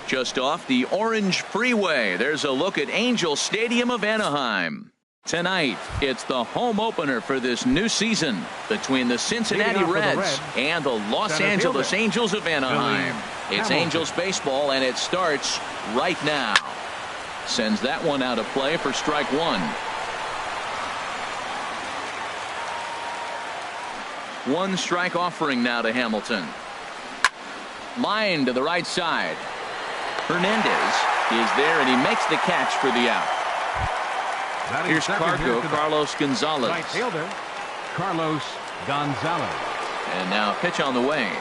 Just off the Orange Freeway, there's a look at Angel Stadium of Anaheim. Tonight, it's the home opener for this new season between the Cincinnati Reds and the Los Angeles Angels of Anaheim. It's Angels baseball, and it starts right now. Sends that one out of play for strike one. One strike offering now to Hamilton. Line to the right side. Hernandez is there, and he makes the catch for the out. Here's Carlos Gonzalez. Right fielder, Carlos Gonzalez. And now pitch on the way.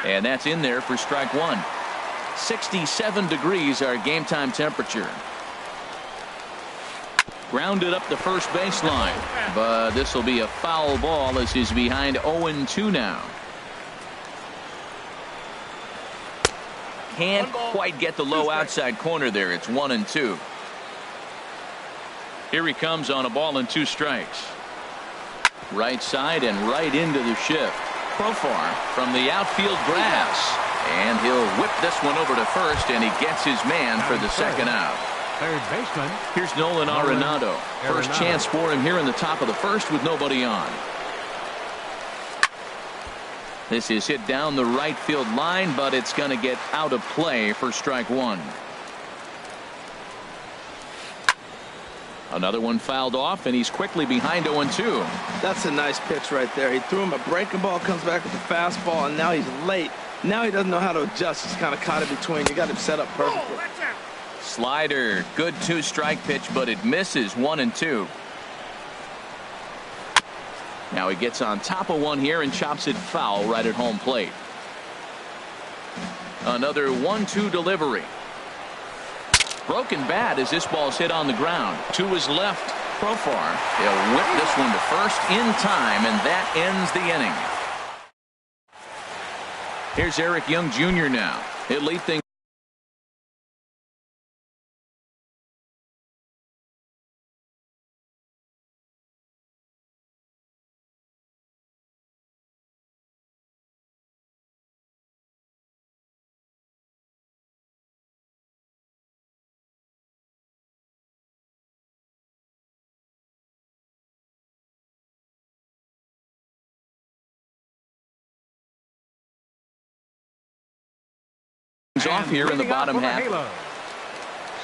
And that's in there for strike one. 67 degrees our game time temperature. Grounded up the first baseline, but this will be a foul ball as he's behind 0-2 now. Can't quite get the low outside corner there. It's 1-2. Here he comes on a ball and two strikes. Right side and right into the shift. Profar from the outfield grass. And he'll whip this one over to first, and he gets his man for the second out. Third baseman. Here's Nolan Arenado. First chance for him here in the top of the first with nobody on. This is hit down the right field line, but it's going to get out of play for strike one. Another one fouled off, and he's quickly behind 0-2. That's a nice pitch right there. He threw him a breaking ball, comes back with the fastball, and now he's late. Now he doesn't know how to adjust. He's kind of caught in between. You got him set up perfectly. Slider, good two-strike pitch, but it misses. 1-2. Now he gets on top of one here and chops it foul right at home plate. Another 1-2 delivery. Broken bat as this ball's hit on the ground. To his left. Profar. He'll whip this one to first in time, and that ends the inning. Here's Eric Young Jr. now. He'll lead things. Off here in the bottom half.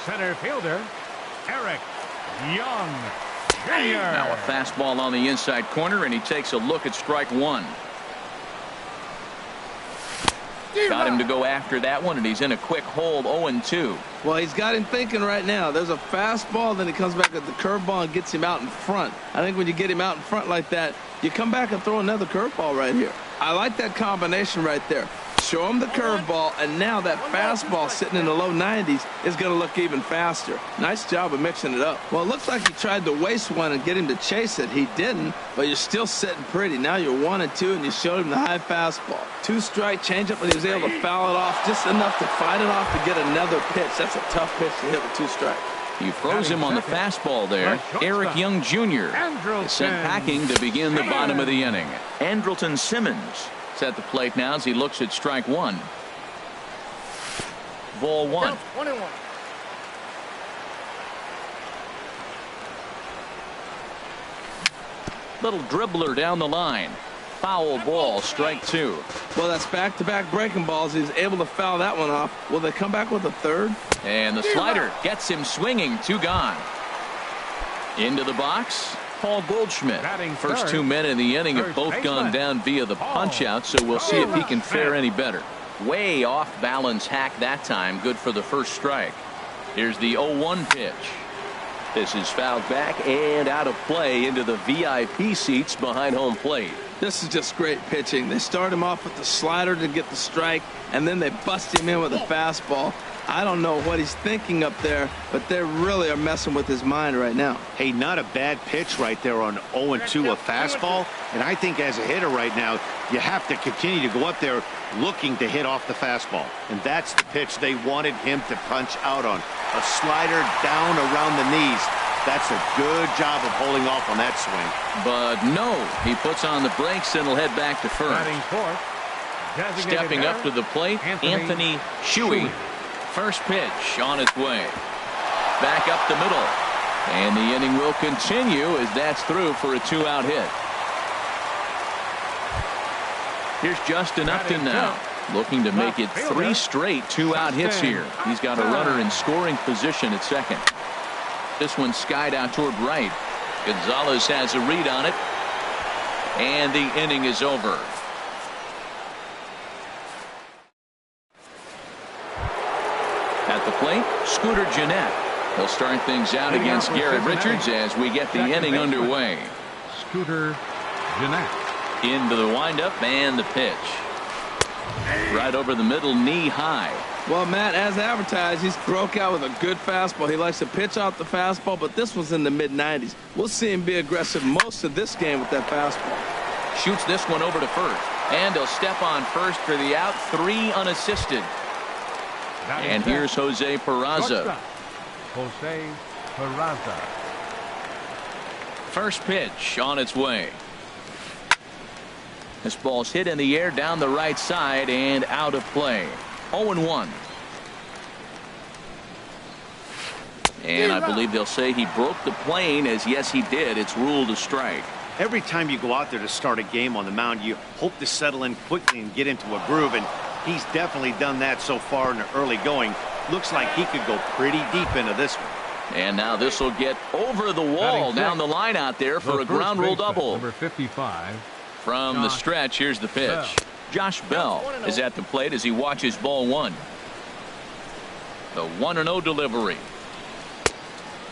Center fielder Eric Young Jr. Now a fastball on the inside corner, and he takes a look at strike one. Got him to go after that one, and he's in a quick hold. 0-2. Well, he's got him thinking right now. There's a fastball, then he comes back with the curveball and gets him out in front. I think when you get him out in front like that, you come back and throw another curveball right here. I like that combination right there. Show him the curveball, and now that fastball sitting in the low 90s is going to look even faster. Nice job of mixing it up. Well, it looks like he tried to waste one and get him to chase it. He didn't, but you're still sitting pretty. Now you're 1-2, and you showed him the high fastball. Two-strike changeup, and he was able to foul it off just enough to fight it off to get another pitch. That's a tough pitch to hit with two strikes. He froze him on the fastball there. Eric Young Jr. is sent packing to begin the bottom of the inning. Andrelton Simmons at the plate now as he looks at strike one. Ball one. 1-1. Little dribbler down the line. Foul ball, strike two. Well, that's back-to-back breaking balls. He's able to foul that one off. Will they come back with a third? And the slider gets him swinging. Two gone. Into the box. Paul Goldschmidt. First 2 men in the inning have both gone down via the punch-out, so we'll see if he can fare any better. Way off balance hack that time. Good for the first strike. Here's the 0-1 pitch. This is fouled back and out of play into the VIP seats behind home plate. This is just great pitching. They start him off with the slider to get the strike, and then they bust him in with a fastball. I don't know what he's thinking up there, but they really are messing with his mind right now. Hey, not a bad pitch right there on 0-2, a fastball. And I think as a hitter right now, you have to continue to go up there looking to hit off the fastball. And that's the pitch they wanted him to punch out on. A slider down around the knees. That's a good job of holding off on that swing. But no, he puts on the brakes and will head back to first. Batting fourth, Stepping up to the plate, Anthony Shuey. First pitch on its way. Back up the middle. And the inning will continue as that's through for a 2-out hit. Here's Justin Upton now, looking to make it 3 straight 2-out hits here. He's got a runner in scoring position at second. This one skied out toward right. Gonzalez has a read on it. And the inning is over. At the plate, Scooter Gennett. He'll start things out against Garrett Richards as we get the inning underway. Scooter Gennett. Into the windup and the pitch. Right over the middle, knee high. Well, Matt, as advertised, he's broke out with a good fastball. He likes to pitch out the fastball, but this was in the mid-90s. We'll see him be aggressive most of this game with that fastball. Shoots this one over to first. And he'll step on first for the out. 3 unassisted. And here's Jose Peraza. Jose Peraza. First pitch on its way. This ball's hit in the air down the right side and out of play. 0-1. And I believe they'll say he broke the plane, as yes he did. It's ruled a strike. Every time you go out there to start a game on the mound, you hope to settle in quickly and get into a groove, and he's definitely done that so far in the early going. Looks like he could go pretty deep into this one. And now this will get over the wall down the line out there for a ground rule double. Number 55. From the stretch, here's the pitch. Josh Bell is at the plate as he watches ball 1. The 1-0 delivery.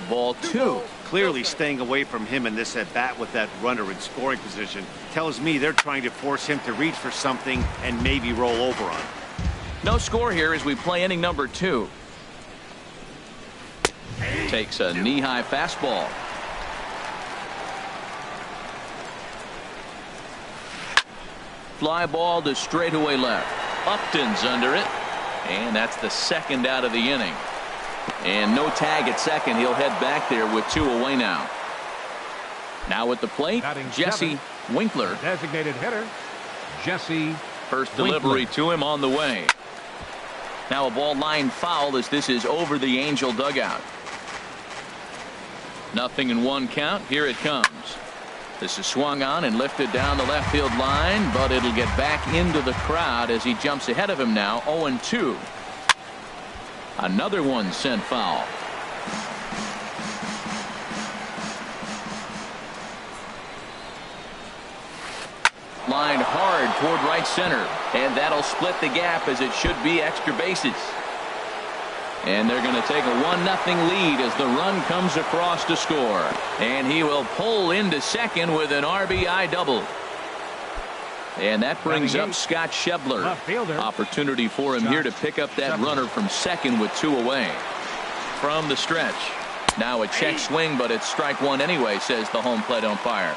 Ball 2. Clearly staying away from him in this at bat with that runner in scoring position tells me they're trying to force him to reach for something and maybe roll over on. No score here as we play inning number 2. Takes a knee-high fastball. Fly ball to straightaway left. Upton's under it. And that's the second out of the inning. And no tag at second. He'll head back there with 2 away now. Now at the plate, Jesse Winkler. Designated hitter, Jesse First delivery to him on the way. Now a ball line foul as this is over the Angel dugout. 0-1 count. Here it comes. This is swung on and lifted down the left field line, but it'll get back into the crowd as he jumps ahead of him now. 0-2. Another one sent foul. Lined hard toward right center, and that'll split the gap as it should be extra bases. And they're going to take a 1-0 lead as the run comes across to score. And he will pull into second with an RBI double. And that brings up Scott Schebler. Opportunity for him here to pick up that runner from second with 2 away. From the stretch. Now a check swing, but it's strike 1 anyway, says the home plate umpire.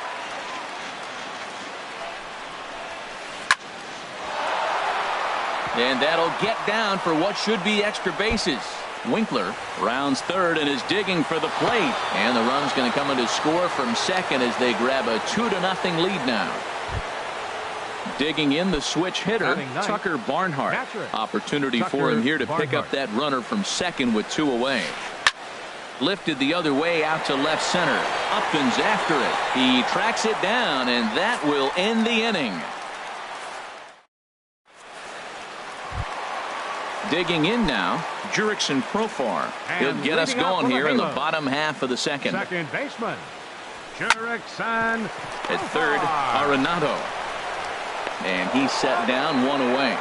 And that'll get down for what should be extra bases. Winkler rounds third and is digging for the plate. And the run's going to come in to score from second as they grab a 2-0 lead now. Digging in the switch hitter, Tucker Barnhart. Opportunity for him here to pick up that runner from second with 2 away. Lifted the other way out to left center. Upton's after it. He tracks it down, and that will end the inning. Digging in now, Jurickson Profar. He'll get us going here in the bottom half of the second. Second baseman, Jurickson. At third, Arenado. And he's set down 1 away.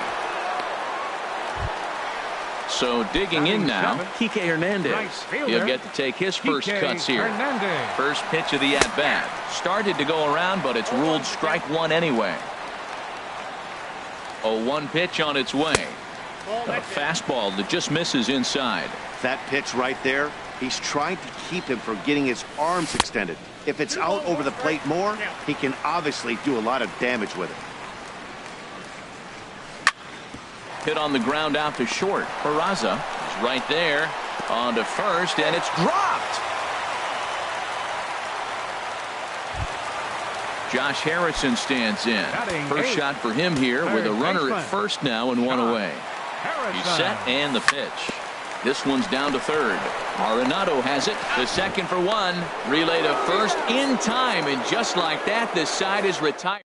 So digging in now, Kike Hernandez. He'll get to take his first cuts here. First pitch of the at-bat. Started to go around, but it's ruled strike 1 anyway. 0-1 pitch on its way. A fastball that just misses inside. That pitch right there, he's trying to keep him from getting his arms extended. If it's out over the plate more, he can obviously do a lot of damage with it. Hit on the ground out to short. Peraza is right there on to first, and it's dropped. Josh Harrison stands in. First shot for him here with a runner at first now and one away. He's set and the pitch. This one's down to third. Arenado has it. The second for one. Relay to first in time, and just like that, the side is retired.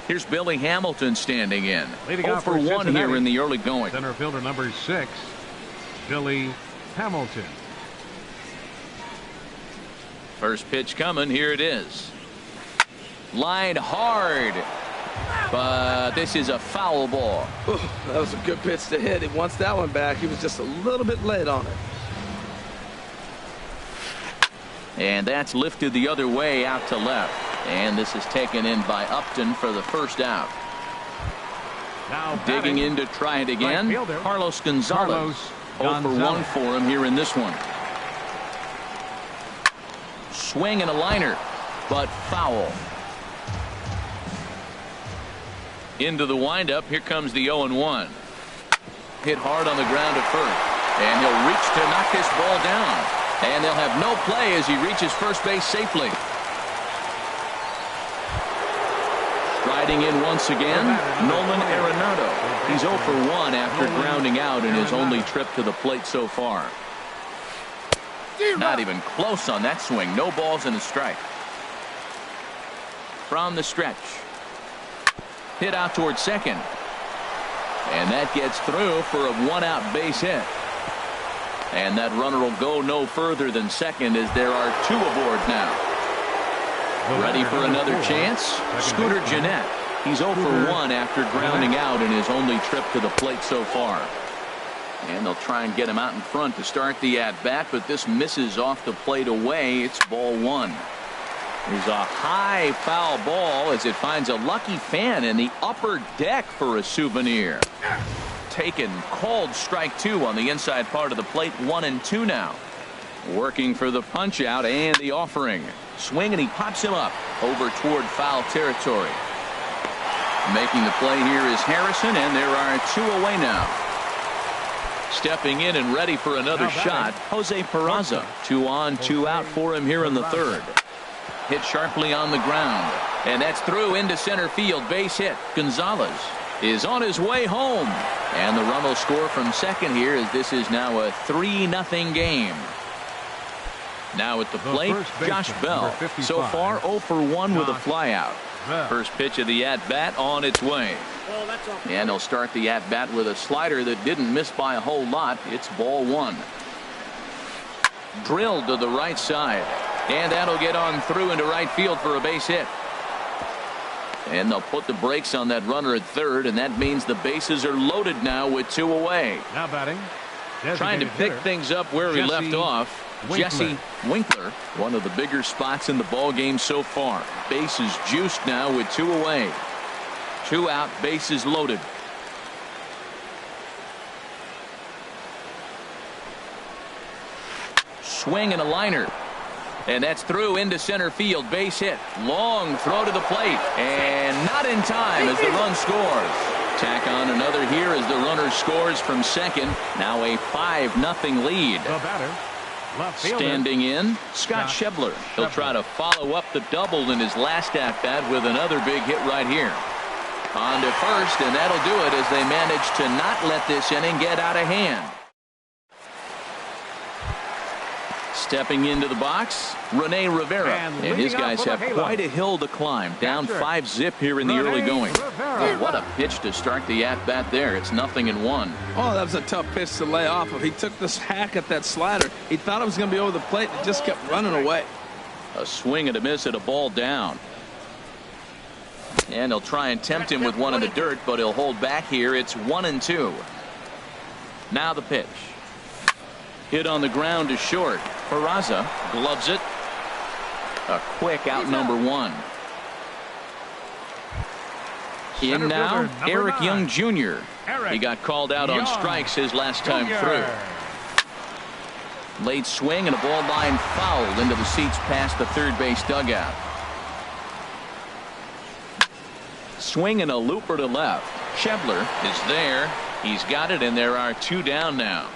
Here's Billy Hamilton standing in. 0 for 1 here in the early going. Center fielder number 6, Billy Hamilton. First pitch coming. Here it is. Line hard. But this is a foul ball. Ooh, that was a good pitch to hit. He wants that one back. He was just a little bit late on it. And that's lifted the other way out to left. And this is taken in by Upton for the first out. Now digging in to try it again. Right Carlos Gonzalez. 0 for 1 for him here in this one. Swing and a liner, but foul. Into the windup. Here comes the 0-1. Hit hard on the ground at first. And he'll reach to knock this ball down. And they'll have no play as he reaches first base safely. Striding in once again, Nolan Arenado. He's 0 for 1 after grounding out in his only trip to the plate so far. Not even close on that swing. No balls and a strike. From the stretch. Hit out towards second. And that gets through for a one-out base hit. And that runner will go no further than second as there are 2 aboard now. Ready for another chance? Scooter Gennett. He's 0 for 1 after grounding out in his only trip to the plate so far. And they'll try and get him out in front to start the at-bat, but this misses off the plate away. It's ball 1. There's a high foul ball as it finds a lucky fan in the upper deck for a souvenir. Taken, called strike 2 on the inside part of the plate. 1-2 now. Working for the punch out and the offering. Swing and he pops him up over toward foul territory. Making the play here is Harrison, and there are 2 away now. Stepping in and ready for another shot, Jose Peraza. 2 on, 2 out for him here in the third. Hit sharply on the ground, and that's through into center field. Base hit. Gonzalez is on his way home, and the run will score from second here as this is now a 3-0 game. Now at the plate, Josh Bell. So far 0 for 1 with a flyout. First pitch of the at-bat on its way. And he'll start the at-bat with a slider that didn't miss by a whole lot. It's ball 1. Drilled to the right side. And that'll get on through into right field for a base hit. And they'll put the brakes on that runner at third, and that means the bases are loaded now with 2 away. Now batting. Trying to pick things up where he left off. Jesse Winkler, one of the bigger spots in the ball game so far. Bases juiced now with 2 away. 2 out, bases loaded. Swing and a liner. And that's through into center field. Base hit. Long throw to the plate. And not in time as the run scores. Tack on another here as the runner scores from second. Now a 5-0 lead. The batter, left fielder. Standing in, Scott Schebler. He'll try to follow up the double in his last at-bat with another big hit right here. On to first, and that'll do it as they manage to not let this inning get out of hand. Stepping into the box, Rene Rivera. And his guys have quite a hill to climb. Down 5-0 here in the early going. Oh, what a pitch to start the at-bat there. It's 0-1. Oh, that was a tough pitch to lay off of. He took this hack at that slider. He thought it was going to be over the plate and just kept running away. A swing and a miss at a ball down. And they'll try and tempt him with one in the dirt, but he'll hold back here. It's 1-2. Now the pitch. Hit on the ground to short. Peraza gloves it. A quick out number 1. In now, Eric Young Jr. He got called out on strikes his last time through. Late swing and a ball line fouled into the seats past the third base dugout. Swing and a looper to left. Schebler is there. He's got it, and there are 2 down now.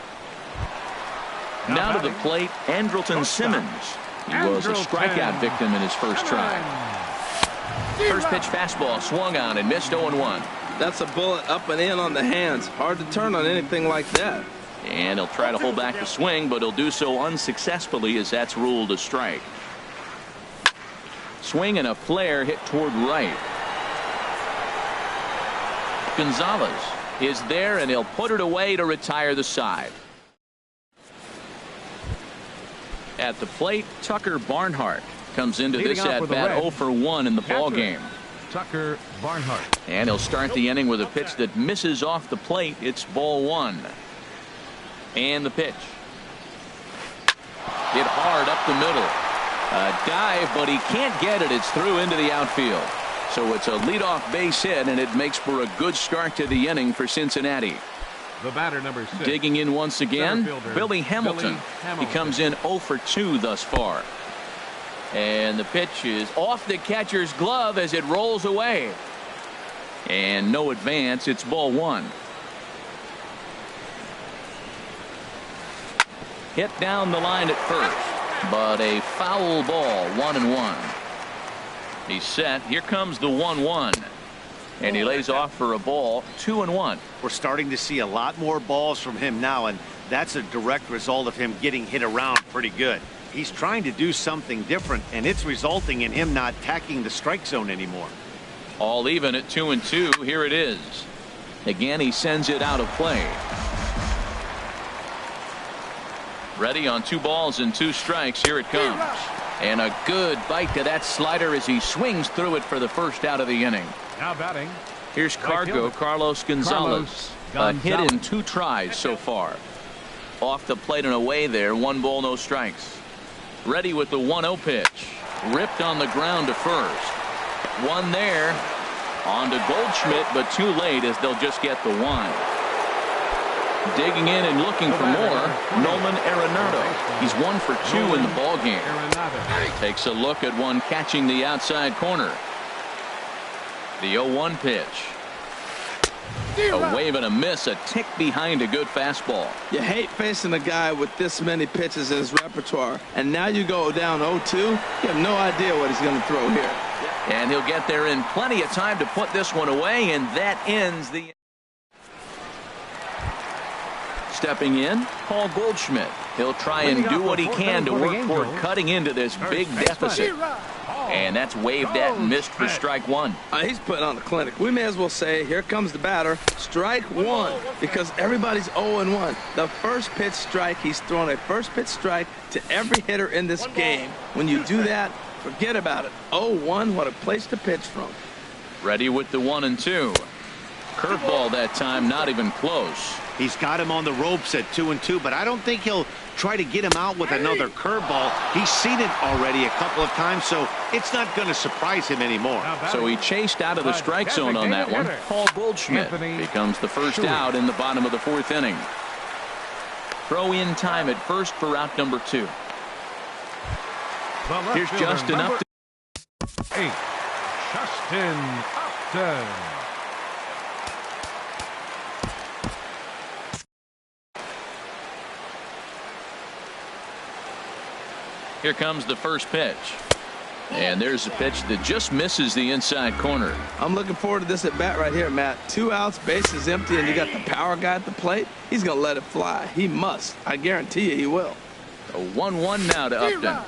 Now to the plate, Andrelton Simmons. He was a strikeout victim in his first try. First pitch fastball swung on and missed 0-1. That's a bullet up and in on the hands. Hard to turn on anything like that. And he'll try to hold back the swing, but he'll do so unsuccessfully as that's ruled a strike. Swing and a flare hit toward right. Gonzalez is there, and he'll put it away to retire the side. At the plate, Tucker Barnhart comes into this at bat 0 for 1 in the ball game. Tucker Barnhart. And he'll start the inning with a pitch that misses off the plate. It's ball 1. And the pitch. Hit hard up the middle. A dive, but he can't get it. It's through into the outfield. So it's a leadoff base hit, and it makes for a good start to the inning for Cincinnati. The batter, number 6. Digging in once again, Billy Hamilton. He comes in 0 for 2 thus far. And the pitch is off the catcher's glove as it rolls away. And no advance. It's ball 1. Hit down the line at first, but a foul ball. 1-1. He's set. Here comes the 1-1. And he lays off for a ball. 2-1. We're starting to see a lot more balls from him now, and that's a direct result of him getting hit around pretty good. He's trying to do something different, and it's resulting in him not attacking the strike zone anymore. All even at 2-2. Here it is. Again, he sends it out of play. Ready on 2 balls and 2 strikes. Here it comes. And a good bite to that slider as he swings through it for the first out of the inning. Now batting. Here's Cargo, Carlos Gonzalez. A hit in 2 tries so far. Off the plate and away there. 1 ball, no strikes. Ready with the 1-0 pitch. Ripped on the ground to first. 1 there. On to Goldschmidt, but too late as they'll just get the 1. Digging in and looking for more, Nolan Arenado. He's 1 for 2 in the ball game. Takes a look at one catching the outside corner. The 0-1 pitch. A wave and a miss, a tick behind a good fastball. You hate facing a guy with this many pitches in his repertoire, and now you go down 0-2. You have no idea what he's going to throw here. And he'll get there in plenty of time to put this one away, and that ends the. Stepping in, Paul Goldschmidt. He'll try and do what he can to work toward cutting into this big deficit. And that's waved at and missed for strike 1. He's putting on the clinic. We may as well say, here comes the batter. Strike 1, because everybody's 0-1. The first pitch strike, he's thrown a first pitch strike to every hitter in this game. When you do that, forget about it. 0-1, what a place to pitch from. Ready with the 1-2. Curveball that time, not even close. He's got him on the ropes at 2-2, but I don't think he'll try to get him out with another curveball. He's seen it already a couple of times, so it's not going to surprise him anymore. So he chased out of the strike zone on that one. Paul Goldschmidt becomes the first out in the bottom of the 4th inning. Throw in time at first for out number 2. Here's Justin Upton. 8. Justin Upton. Here comes the first pitch. And there's a pitch that just misses the inside corner. I'm looking forward to this at bat right here, Matt. 2 outs, bases empty, and you got the power guy at the plate. He's going to let it fly. He must. I guarantee you he will. A 1-1 now to Upton.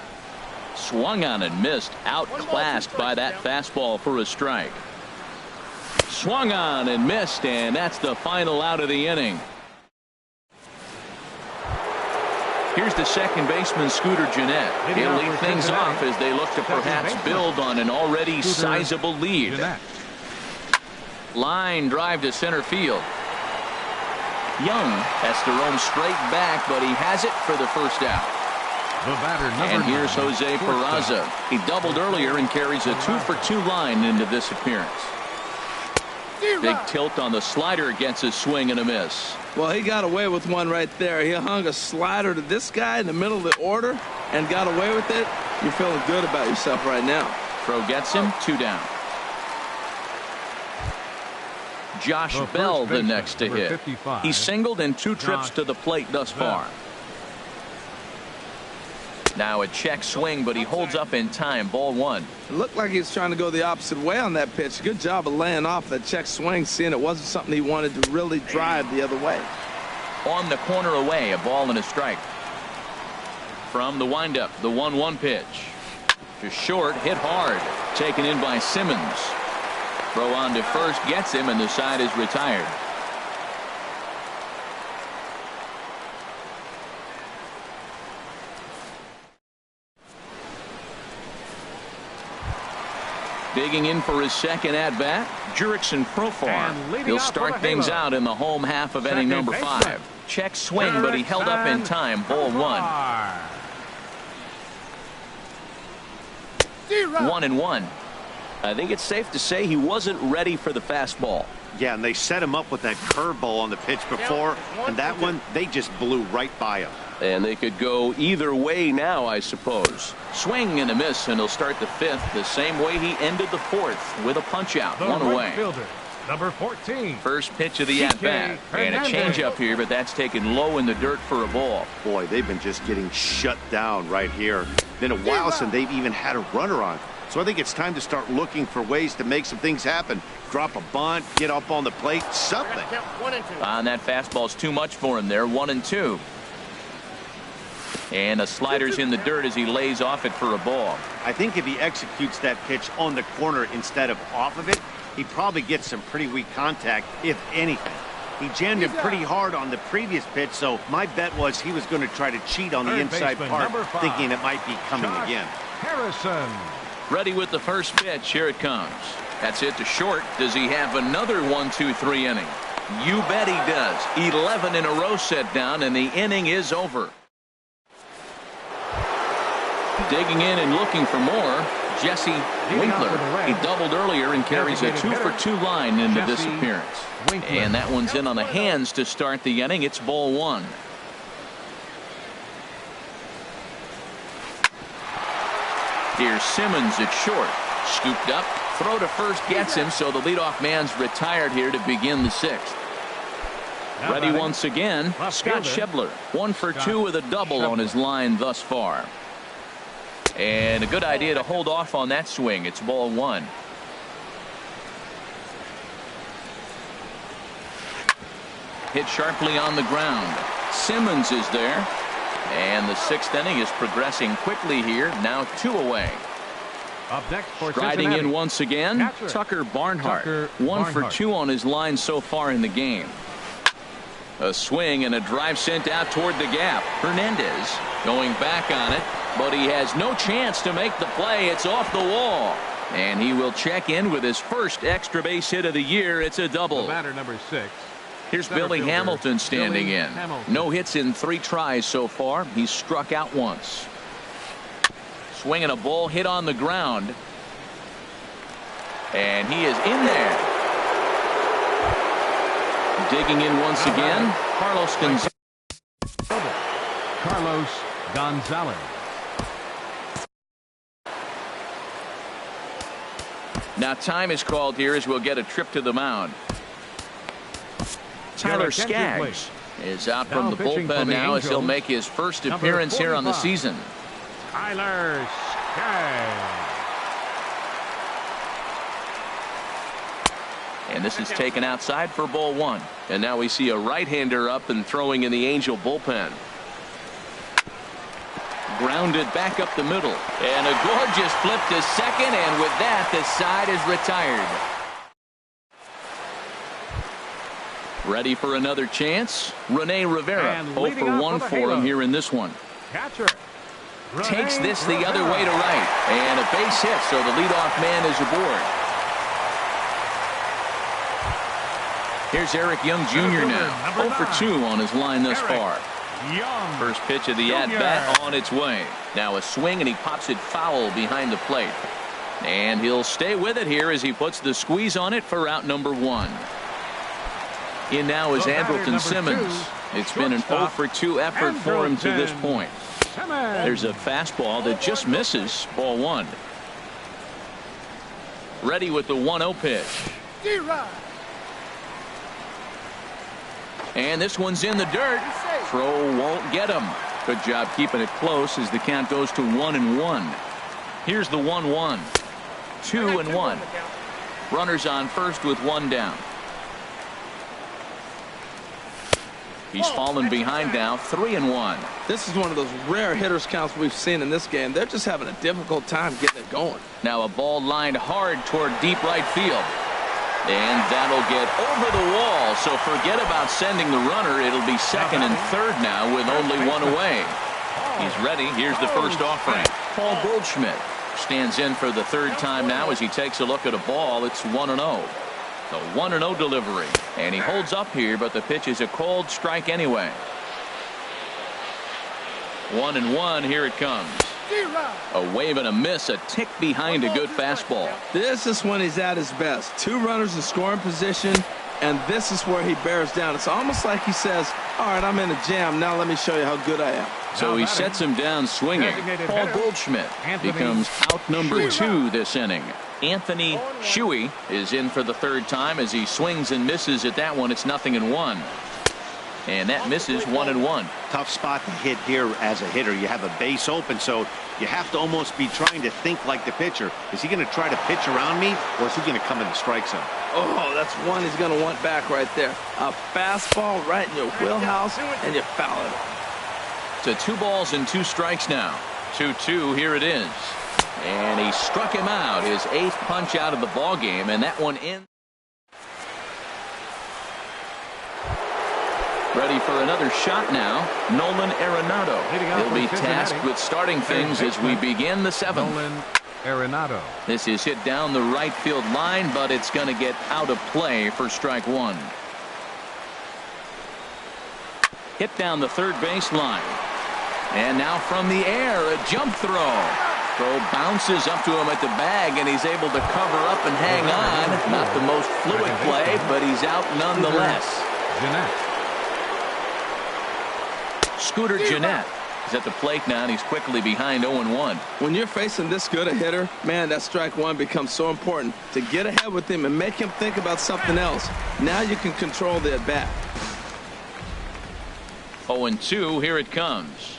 Swung on and missed. Outclassed by that fastball for a strike. Swung on and missed, and that's the final out of the inning. Here's the second baseman, Scooter Gennett. He'll lead things off as they look to perhaps build on an already sizable lead. Line drive to center field. Young has to roam straight back, but he has it for the first out. And here's Jose Peraza. He doubled earlier and carries a 2 for 2 line into this appearance. Big tilt on the slider gets a swing and a miss. Well, he got away with one right there. He hung a slider to this guy in the middle of the order and got away with it. You're feeling good about yourself right now. Throw gets him, 2 down. Josh Bell the next to hit. He's singled in 2 trips to the plate thus far. Now a check swing, but he holds up in time. Ball one. It looked like he was trying to go the opposite way on that pitch. Good job of laying off that check swing, seeing it wasn't something he wanted to really drive the other way. On the corner away, a ball and a strike. From the windup, the 1-1 pitch. To short, hit hard. Taken in by Simmons. Throw on to first gets him, and the side is retired. Digging in for his second at-bat, Jurickson Profar. He'll start things out in the home half of inning number 5. Check swing, but he held up in time. Ball one. 1-1. I think it's safe to say he wasn't ready for the fastball. Yeah, and they set him up with that curveball on the pitch before, and that one, they just blew right by him. And they could go either way now, I suppose. Swing and a miss, and he'll start the 5th the same way he ended the 4th, with a punch-out, one away. Fielder, number 14. First pitch of the at-bat, and a changeup here, but that's taken low in the dirt for a ball. Boy, they've been just getting shut down right here. Been a while since they've even had a runner on. So I think it's time to start looking for ways to make some things happen. Drop a bunt, get up on the plate, something. That fastball's too much for him there. 1-2. And a slider's in the dirt as he lays off it for a ball. I think if he executes that pitch on the corner instead of off of it, he probably gets some pretty weak contact, if anything. He jammed him pretty hard on the previous pitch, so my bet was he was going to try to cheat on the inside part, thinking it might be coming again. Harrison. Ready with the first pitch. Here it comes. That's it to short. Does he have another 1-2-3 inning? You bet he does. 11 in a row set down, and the inning is over. Digging in and looking for more, Jesse Winkler. He doubled earlier and carries a 2-for-2 line into this appearance. And that one's in on the hands to start the inning. It's ball one. Here's Simmons at short. Scooped up. Throw to first gets him, so the leadoff man's retired here to begin the 6th. Ready once again, Scott Schebler. 1-for-2 with a double on his line thus far. And a good idea to hold off on that swing. It's ball one. Hit sharply on the ground. Simmons is there. And the 6th inning is progressing quickly here. Now 2 away. Up next for Striding in once again, Tucker Barnhart. 1-for-2 on his line so far in the game. A swing and a drive sent out toward the gap. Hernandez going back on it, but he has no chance to make the play. It's off the wall. And he will check in with his first extra base hit of the year. It's a double. The batter number 6. Here's Billy Hamilton standing in. No hits in 3 tries so far. He's struck out once. Swinging a ball hit on the ground. And he is in there. Digging in once again, Carlos Gonzalez. Now time is called here as we'll get a trip to the mound. Tyler Skaggs is out from the bullpen now as he'll make his first appearance here on the season. Tyler Skaggs. And this is taken outside for ball one. And now we see a right-hander up and throwing in the Angel bullpen. Grounded back up the middle. And a gorgeous flip to second, and with that, the side is retired. Ready for another chance? Rene Rivera. 0 for 1 for him here in this one. Catcher. Takes this the other way to right. And a base hit, so the leadoff man is aboard. Here's Eric Young Jr. now. 0 for 2 on his line thus far. First pitch of the at-bat on its way. Now a swing, and he pops it foul behind the plate. And he'll stay with it here as he puts the squeeze on it for out number 1. In now is Andrelton Simmons. It's been an 0 for 2 effort for him to this point. There's a fastball that just misses. Ball 1. Ready with the 1-0 pitch. And this one's in the dirt. Throw won't get him. Good job keeping it close as the count goes to 1-1. Here's the 1-1. 2-1. Runners on first with one down. He's fallen behind now, 3-1. This is one of those rare hitters counts we've seen in this game. They're just having a difficult time getting it going. Now a ball lined hard toward deep right field. And that'll get over the wall, so forget about sending the runner. It'll be second and third now with only one away. He's ready. Here's the first offering. Paul Goldschmidt stands in for the third time now as he takes a look at a ball. It's 1-0. The 1-0 delivery. And he holds up here, but the pitch is a cold strike anyway. 1-1. Here it comes. A wave and a miss, a tick behind a good fastball. This is when he's at his best. Two runners in scoring position, and this is where he bears down. It's almost like he says, all right, I'm in a jam. Now let me show you how good I am. So he sets him down swinging. Paul Goldschmidt becomes out number 2 this inning. Anthony Shuey is in for the third time as he swings and misses at that one. It's 0-1. And that misses 1-1. Tough spot to hit here as a hitter. You have a base open, so you have to almost be trying to think like the pitcher. Is he going to try to pitch around me, or is he going to come in the strike zone? Oh, that's one he's going to want back right there. A fastball right in your wheelhouse, and you foul it. To 2 balls and 2 strikes now. 2-2, here it is. And he struck him out, his 8th punch out of the ball game, and that one ends. Ready for another shot now, Nolan Arenado. He'll be tasked with starting things as we begin the 7th. Nolan Arenado. This is hit down the right field line, but it's going to get out of play for strike 1. Hit down the third base line. And now from the air, a jump throw. Throw bounces up to him at the bag, and he's able to cover up and hang on. Not the most fluid play, but he's out nonetheless. Scooter Gennett is at the plate now, and he's quickly behind 0-1. When you're facing this good a hitter, man, that strike 1 becomes so important to get ahead with him and make him think about something else. Now you can control the at-bat. 0-2, here it comes.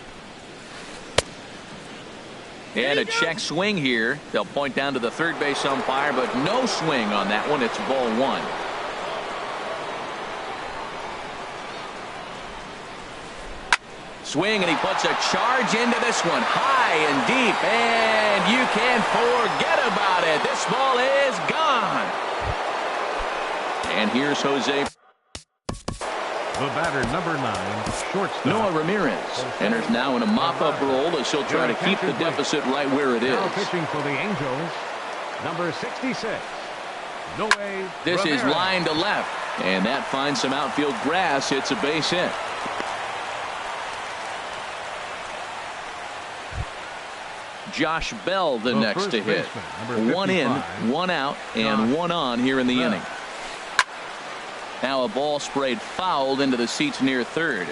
And a check swing here. They'll point down to the third base umpire, but no swing on that one. It's ball 1. Swing, and he puts a charge into this one, high and deep, and you can't forget about it. This ball is gone. And here's Jose. The batter, number 9, shortstop. Noah Ramirez enters now in a mop-up role as he'll try to keep the deficit right where it is. Now pitching for the Angels, number 66. This is line to left, and that finds some outfield grass. It's a base hit. Josh Bell the next to hit. 1 in, 1 out, and 1 on here in the inning. Now a ball sprayed fouled into the seats near third.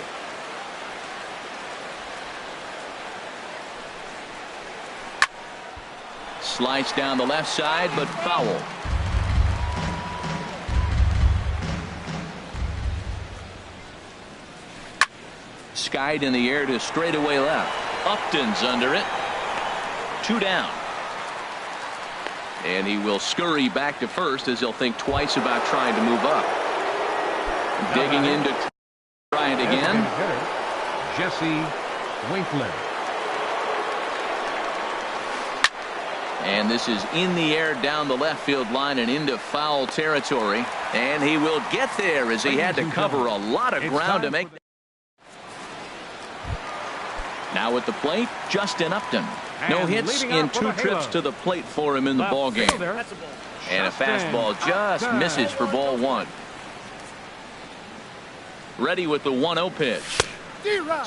Slice down the left side, but foul. Skied in the air to straightaway left. Upton's under it. 2 down. And he will scurry back to first as he'll think twice about trying to move up. Digging in to try it again. Jesse Winkler. And this is in the air down the left field line and into foul territory. And he will get there as he had to cover a lot of ground to make. Now at the plate, Justin Upton. No hits in 2 trips to the plate for him in the ball game. And a fastball just misses for ball 1. Ready with the 1-0 pitch.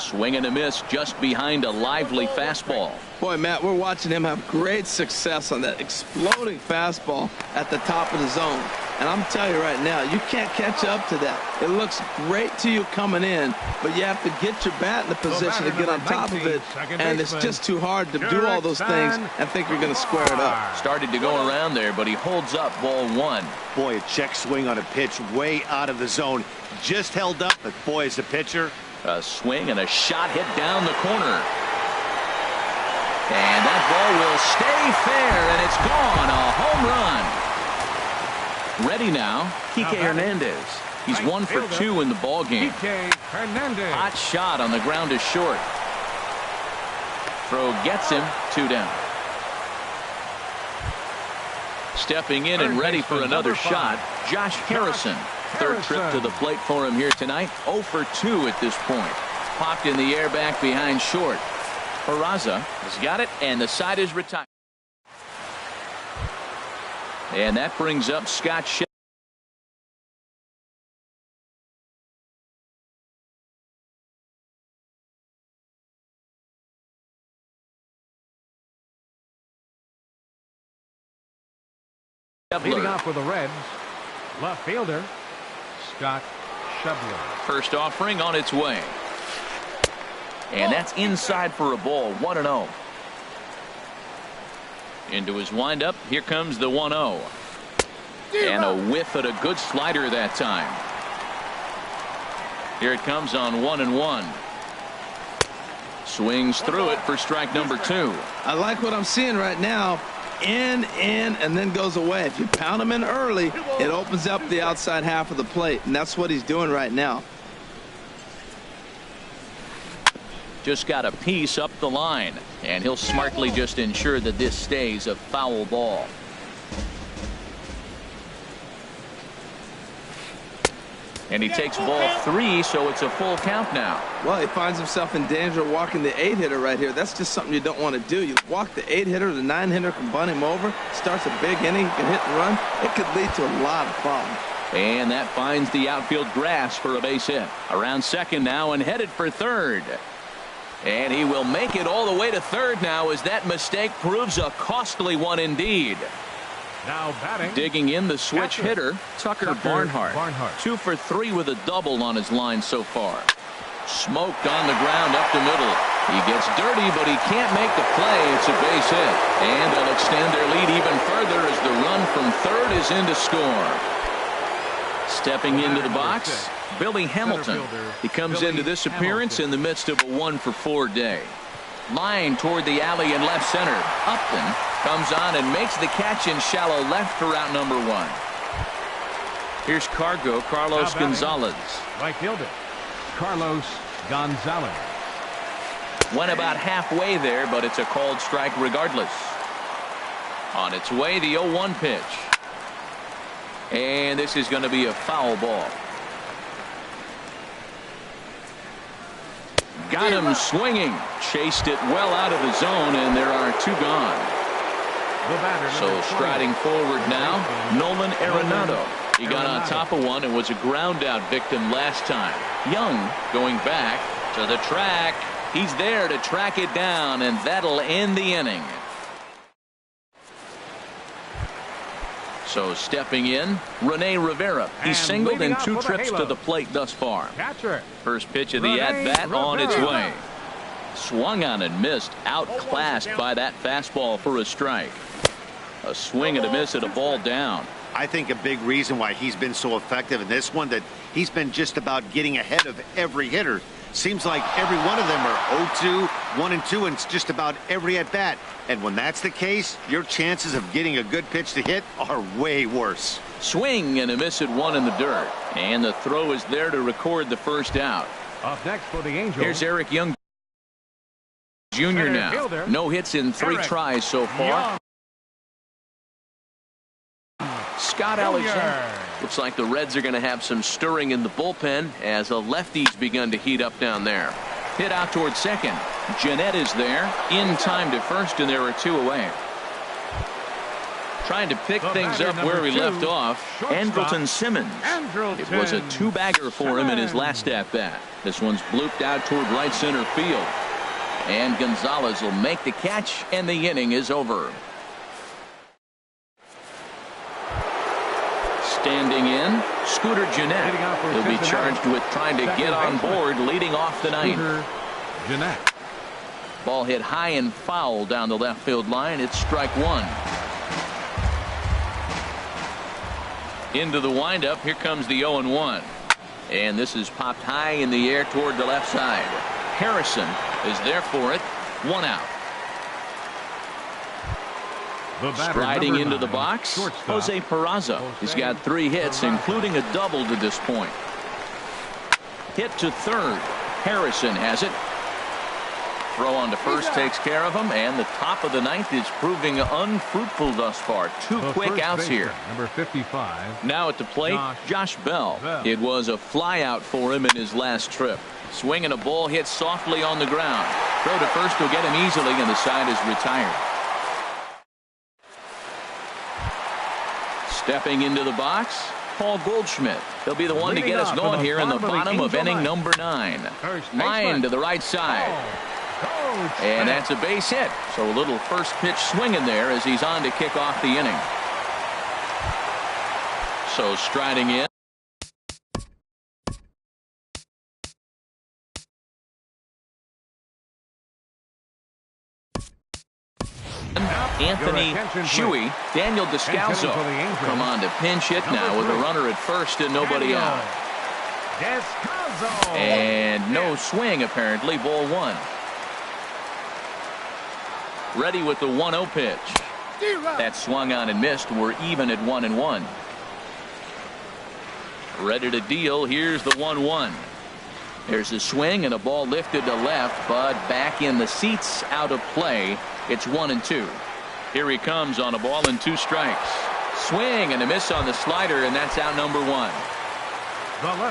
Swing and a miss just behind a lively fastball. Boy, Matt, we're watching him have great success on that exploding fastball at the top of the zone. And I'm telling you right now, you can't catch up to that. It looks great to you coming in, but you have to get your bat in the position to get on top of it. And it's just too hard to do all those things and think you're going to square it up. Started to go around there, but he holds up ball 1. Boy, a check swing on a pitch way out of the zone. Just held up, but boy, as a pitcher, A swing and a shot hit down the corner. And that ball will stay fair, and it's gone. A home run. Ready now, Kike Hernandez. He's 1 for 2 in the ball game. Hot shot on the ground is short. Throw gets him 2 down. Stepping in and ready for another shot, Josh Harrison. Third trip to the plate for him here tonight. 0 for 2 at this point. Popped in the air back behind short. Peraza has got it, and the side is retired. And that brings up Scott Schebler. Leading off for the Reds, left fielder Scott Schebler. First offering on its way. And that's inside for a ball. 1-0. Into his windup. Here comes the 1-0. And a whiff at a good slider that time. Here it comes on 1-1. Swings through it for strike number 2. I like what I'm seeing right now. In, and then goes away. If you pound him in early, it opens up the outside half of the plate, and that's what he's doing right now. Just got a piece up the line, and he'll smartly just ensure that this stays a foul ball. And he takes ball 3, so it's a full count now. Well, he finds himself in danger of walking the 8-hitter right here. That's just something you don't want to do. You walk the 8-hitter, the 9-hitter can bunt him over, starts a big inning, he can hit and run. It could lead to a lot of problems. And that finds the outfield grass for a base hit. Around second now and headed for third. And he will make it all the way to third now as that mistake proves a costly one indeed. Now batting. Digging in the switch hitter, Tucker Barnhart. 2 for 3 with a double on his line so far. Smoked on the ground up the middle. He gets dirty, but he can't make the play. It's a base hit. And they'll extend their lead even further as the run from third is in to score. Stepping into the box, Billy Hamilton. He comes into this appearance in the midst of a 1 for 4 day. Line toward the alley in left center. Upton comes on and makes the catch in shallow left for out number 1. Here's Carlos Gonzalez. Right fielder Carlos Gonzalez. Went about halfway there, but it's a called strike regardless. On its way, the 0-1 pitch. And this is going to be a foul ball. Got him swinging. Chased it well out of the zone, and there are 2 gone. So striding forward now, Nolan Arenado. He got on top of one and was a ground out victim last time. Young going back to the track. He's there to track it down, and that'll end the inning. So stepping in, Rene Rivera. He singled in 2 trips to the plate thus far. First pitch of the at-bat on its way. Swung on and missed, outclassed by that fastball for a strike. A swing and a miss at a ball down. I think a big reason why he's been so effective in this one, that he's been just about getting ahead of every hitter. Seems like every one of them are 0-2, 1-2, and it's just about every at-bat. And when that's the case, your chances of getting a good pitch to hit are way worse. Swing and a miss at 1 in the dirt. And the throw is there to record the first out. Up next for the Angels. Here's Eric Young Jr. now. No hits in 3 tries so far. Scott Alexander. Looks like the Reds are going to have some stirring in the bullpen as a lefty's begun to heat up down there. Hit out toward second. Jeanette is there in time to first, and there are 2 away. Trying to pick things up where we left off, Andrelton Simmons. It was a 2-bagger for him in his last at-bat. This one's blooped out toward right center field. And Gonzalez will make the catch, and the inning is over. Standing in, Scooter Jeanette. He'll be charged with trying to get on board leading off the ninth. Ball hit high and foul down the left field line. It's strike 1. Into the windup. Here comes the 0-1. And this is popped high in the air toward the left side. Harrison is there for it. 1 out. Striding into the box, Jose Peraza. He's got 3 hits, including a double to this point. Hit to third. Harrison has it. Throw on to first takes care of him, and the top of the 9th is proving unfruitful thus far. 2 quick outs here. Number 55. Now at the plate, Josh Bell. It was a fly out for him in his last trip. Swinging a ball hit softly on the ground. Throw to first will get him easily, and the side is retired. Stepping into the box, Paul Goldschmidt. He'll be the one to get us going here in the bottom of inning number 9. Line to the right side. And that's a base hit. So a little first pitch swing in there as he's on to kick off the inning. So striding in. Anthony Shuey, Daniel Descalzo come on to pinch hit now with a runner at first and nobody out. And no swing apparently. Ball 1. Ready with the 1-0 pitch. That swung on and missed. We're even at 1-1. Ready to deal. Here's the 1-1. There's a swing and a ball lifted to left, but back in the seats, out of play. It's 1-2. Here he comes on a ball and 2 strikes. Swing and a miss on the slider, and that's out number 1.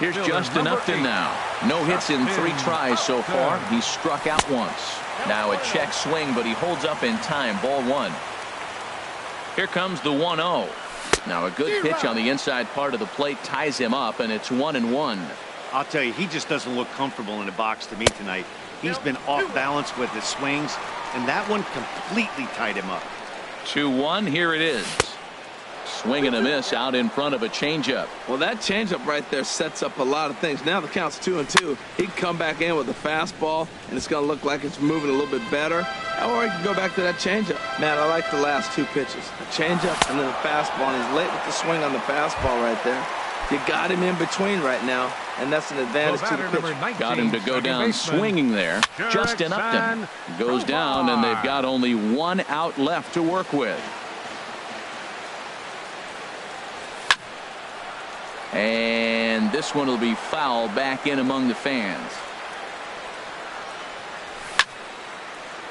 Here's Justin Upton now. No hits in 3 tries so far. He's struck out once. Now a check swing, but he holds up in time. Ball 1. Here comes the 1-0. Now a good pitch on the inside part of the plate ties him up, and it's 1-1. I'll tell you, he just doesn't look comfortable in the box to me tonight. He's been off balance with his swings, and that one completely tied him up. 2-1. Here it is. Swing and a miss out in front of a changeup. Well, that changeup right there sets up a lot of things. Now the count's 2-2. He can come back in with a fastball, and it's going to look like it's moving a little bit better. Or he can go back to that changeup. Man, I like the last 2 pitches. A changeup and then a fastball, and he's late with the swing on the fastball right there. You got him in between right now, and that's an advantage to the pitcher. Got him to go down swinging there. Justin Upton goes down, and they've got only 1 out left to work with. And this one will be foul back in among the fans.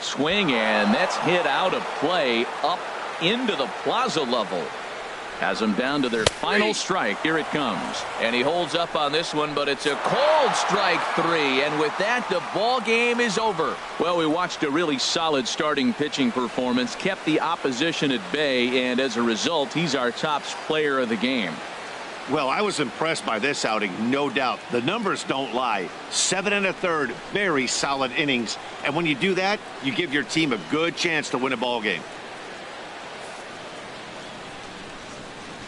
Swing, and that's hit out of play up into the plaza level. Has them down to their final strike. Here it comes. And he holds up on this one, but it's a cold strike 3. And with that, the ball game is over. Well, we watched a really solid starting pitching performance, kept the opposition at bay, and as a result, he's our top player of the game. Well, I was impressed by this outing, no doubt. The numbers don't lie. 7 1/3, very solid innings. And when you do that, you give your team a good chance to win a ball game.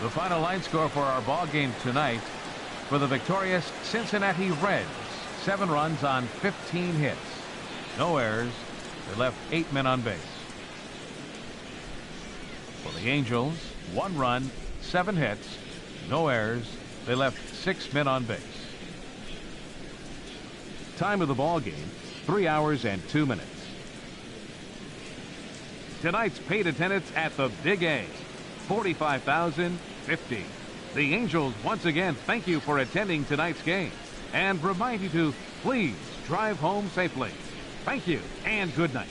The final line score for our ball game tonight for the victorious Cincinnati Reds. 7 runs on 15 hits. No errors. They left 8 men on base. For the Angels, 1 run, 7 hits. No errors. They left 6 men on base. Time of the ball game, 3 hours and 2 minutes. Tonight's paid attendance at the Big A, 45,050. The Angels once again thank you for attending tonight's game and remind you to please drive home safely. Thank you and good night.